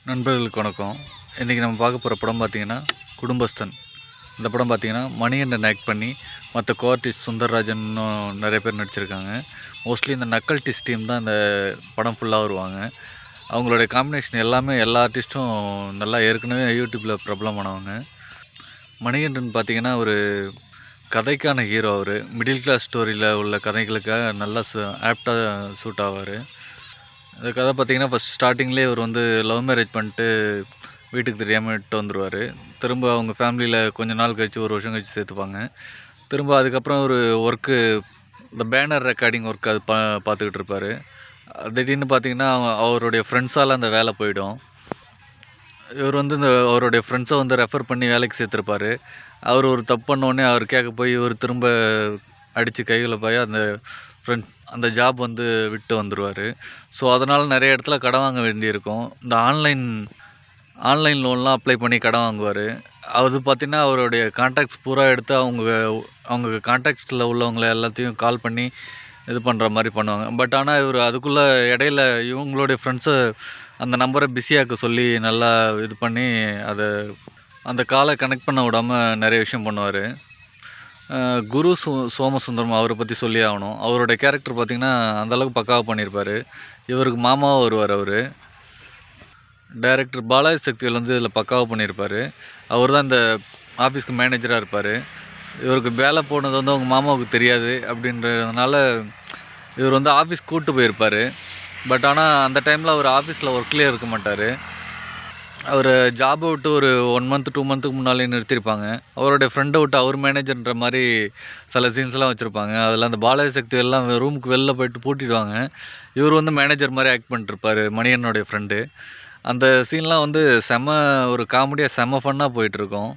நண்பர்களுக்கு வணக்கம். இன்றைக்கி நம்ம பார்க்க போகிற படம் பார்த்திங்கன்னா குடும்பஸ்தன். இந்த படம் பார்த்திங்கன்னா மணிகண்டன் ஆக்ட் பண்ணி மற்ற கோஆர்டிஸ்ட் சுந்தர்ராஜன் இன்னும் நிறைய பேர் நடிச்சிருக்காங்க. மோஸ்ட்லி இந்த நக்கல்டிஸ்ட் டீம் தான் இந்த படம் ஃபுல்லாக வருவாங்க. அவங்களுடைய காம்பினேஷன் எல்லாமே எல்லா ஆர்டிஸ்ட்டும் நல்லா ஏற்கனவே யூடியூப்பில் பிரபலமானவங்க. மணிகண்டன் பார்த்திங்கன்னா ஒரு கதைக்கான ஹீரோ. அவர் மிடில் கிளாஸ் ஸ்டோரியில் உள்ள கதைகளுக்காக நல்லா ஆப்டாக சூட் ஆவார். இந்த கதை பார்த்திங்கன்னா ஃபஸ்ட் ஸ்டார்டிங்லேயே இவர் லவ் மேரேஜ் பண்ணிட்டு வீட்டுக்கு தெரியாமல் விட்டு வந்துடுவார். திரும்ப அவங்க ஃபேமிலியில் கொஞ்ச நாள் கழித்து ஒரு வருஷம் கழித்து சேர்த்துப்பாங்க. திரும்ப அதுக்கப்புறம் ஒரு ஒர்க்கு, இந்த பேனர் ரெக்கார்டிங் ஒர்க் அது பார்த்துக்கிட்டு இருப்பார். திடீர்னு பார்த்திங்கன்னா அவருடைய ஃப்ரெண்ட்ஸால் அந்த வேலை போயிடும். இவர் இந்த அவருடைய ஃப்ரெண்ட்ஸை ரெஃபர் பண்ணி வேலைக்கு சேர்த்துருப்பார். அவர் ஒரு தப்பு பண்ணோடனே அவர் கேட்க போய் இவர் திரும்ப அடித்து கையில் போய் அந்த ஜாப் விட்டு வந்துடுவார். ஸோ அதனால் நிறைய இடத்துல கடன் வாங்க வேண்டியிருக்கும். இந்த ஆன்லைன் லோன்லாம் அப்ளை பண்ணி கடன் வாங்குவார். அது பார்த்திங்கன்னா அவருடைய கான்டாக்ட்ஸ் பூரா எடுத்து அவங்க கான்டாக்ட்ஸில் உள்ளவங்களை எல்லாத்தையும் கால் பண்ணி இது பண்ணுற மாதிரி பண்ணுவாங்க. பட் ஆனால் இவர் அதுக்குள்ளே இடையில இவங்களுடைய ஃப்ரெண்ட்ஸை அந்த நம்பரை பிஸியாக்க சொல்லி நல்லா இது பண்ணி அந்த காலை கனெக்ட் பண்ண விடாமல் நிறைய விஷயம் பண்ணுவார். குரு சோமசுந்தரம் அவரை பற்றி சொல்லி ஆகணும். அவருடைய கேரக்டர் பார்த்திங்கன்னா அந்தளவுக்கு பக்காவாக பண்ணியிருப்பார். இவருக்கு மாமாவாக வருவார். அவர் டைரக்டர் பாலாஜி சக்திவேல் இதில் பக்காவாக பண்ணியிருப்பார். அவர் தான் இந்த ஆஃபீஸ்க்கு மேனேஜராக இருப்பார். இவருக்கு வேலை போனது அவங்க மாமாவுக்கு தெரியாது. அப்படின்றதுனால இவர் ஆஃபீஸ் கூப்பிட்டு போயிருப்பார். பட் ஆனால் அந்த டைமில் அவர் ஆஃபீஸில் ஒர்க்லேயே இருக்க மாட்டார். அவர் ஜாபை விட்டு ஒரு 1 மந்த் 2 மந்த்துக்கு முன்னாலே நிறுத்தியிருப்பாங்க. அவருடைய ஃப்ரெண்டை விட்டு அவர் மேனேஜர்ன்ற மாதிரி சில சீன்ஸ்லாம் வச்சுருப்பாங்க. அதில் அந்த பாலாஜி சக்தி எல்லாம் ரூமுக்கு வெளில போய்ட்டு பூட்டிடுவாங்க. இவர் மேனேஜர் மாதிரி ஆக்ட் பண்ணிட்டுருப்பார், மணியனுடைய ஃப்ரெண்டு. அந்த சீன்லாம் செம்ம ஒரு காமெடியாக செம்ம ஃபன்னாக போயிட்டுருக்கும்.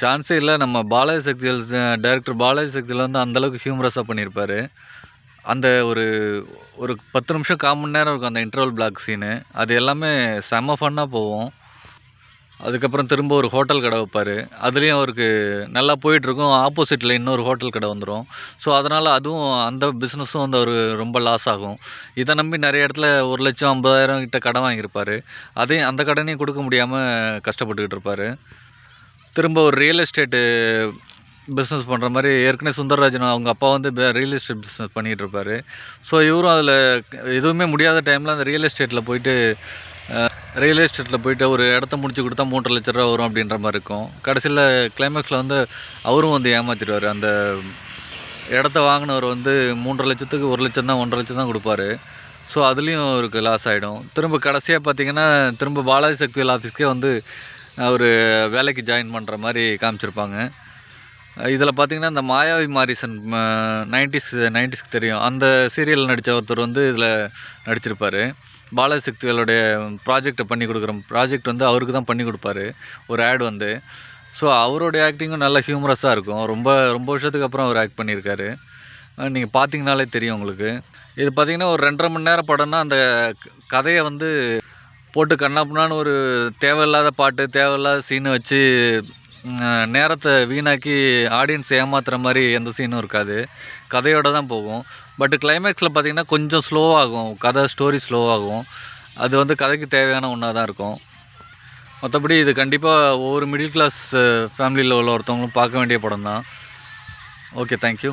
சான்ஸே இல்லை. நம்ம பாலாஜி சக்திவேல் டைரக்டர் பாலாஜி சக்திவேல் அந்தளவுக்கு ஹியூமரஸாக பண்ணியிருப்பார். அந்த ஒரு 10 நிமிஷம் 1/4 மணி நேரம் இருக்கும் அந்த இன்டர்வல் பிளாக் சீனு. அது எல்லாமே செம்ம ஃபன்னாக போகும். அதுக்கப்புறம் திரும்ப ஒரு ஹோட்டல் கடை வைப்பார். அதுலேயும் அவருக்கு நல்லா போயிட்டுருக்கும். ஆப்போசிட்டில் இன்னொரு ஹோட்டல் கடை வந்துடும். ஸோ அதனால் அதுவும் அந்த பிஸ்னஸும் அவருக்கு ரொம்ப லாஸ் ஆகும். இதை நம்பி நிறைய இடத்துல 1,50,000 கிட்ட கடன் வாங்கியிருப்பார். அந்த கடனையும் கொடுக்க முடியாமல் கஷ்டப்பட்டுக்கிட்டு இருப்பார். திரும்ப ஒரு ரியல் எஸ்டேட்டு பிஸ்னஸ் பண்ணுற மாதிரி ஏற்கனவே சுந்தர்ராஜன் அவங்க அப்பா ரியல் எஸ்டேட் பிஸ்னஸ் பண்ணிகிட்டு இருப்பார். ஸோ இவரும் அதில் எதுவுமே முடியாத டைமில் அந்த ரியல் எஸ்டேட்டில் போயிட்டு ஒரு இடத்த முடிச்சு கொடுத்தா 3,00,000 ரூபா வரும் அப்படின்ற மாதிரி இருக்கும். கடைசியில் கிளைமேக்ஸில் அவரும் ஏமாற்றிடுவார். அந்த இடத்த வாங்கினவர் 3,50,000க்கு 1,00,000 தான் 1,50,000 தான் கொடுப்பாரு. ஸோ அதுலேயும் அவருக்கு லாஸ் ஆகிடும். திரும்ப கடைசியாக பார்த்திங்கன்னா திரும்ப பாலாஜி சக்திவேல் ஆஃபீஸ்க்கே அவர் வேலைக்கு ஜாயின் பண்ணுற மாதிரி காமிச்சிருப்பாங்க. இதில் பார்த்திங்கன்னா இந்த மாயாவி மாரிசன் 90ஸ்க்கு தெரியும். அந்த சீரியலில் நடித்த ஒருத்தர் இதில் நடிச்சிருப்பார். பாலாஜி சக்திவேலுடைய ப்ராஜெக்டை பண்ணி கொடுக்குற ப்ராஜெக்ட் அவருக்கு தான் பண்ணி கொடுப்பாரு ஒரு ஆட். ஸோ அவருடைய ஆக்டிங்கும் நல்ல ஹியூமரஸாக இருக்கும். ரொம்ப வருஷத்துக்கு அப்புறம் அவர் ஆக்ட் பண்ணியிருக்காரு. நீங்கள் பார்த்தீங்கனாலே தெரியும் உங்களுக்கு. இது பார்த்திங்கன்னா ஒரு 2.5 மணி நேரம் படம்னா அந்த கதையை போட்டு கண்ணாப்புனான்னு ஒரு தேவையில்லாத பாட்டு, தேவையில்லாத சீனை வச்சு நேரத்தை வீணாக்கி ஆடியன்ஸ் ஏமாத்துகிற மாதிரி எந்த சீனும் இருக்காது. கதையோடு தான் போகும். பட் கிளைமேக்ஸில் பார்த்திங்கன்னா கொஞ்சம் ஸ்லோவாகும். ஸ்டோரி ஸ்லோவாகும். அது கதைக்கு தேவையான ஒன்றா தான் இருக்கும். மற்றபடி இது கண்டிப்பாக ஒவ்வொரு மிடில் கிளாஸ் ஃபேமிலியில் உள்ள ஒருத்தவங்களும் பார்க்க வேண்டிய படம் தான். Okay, thank you.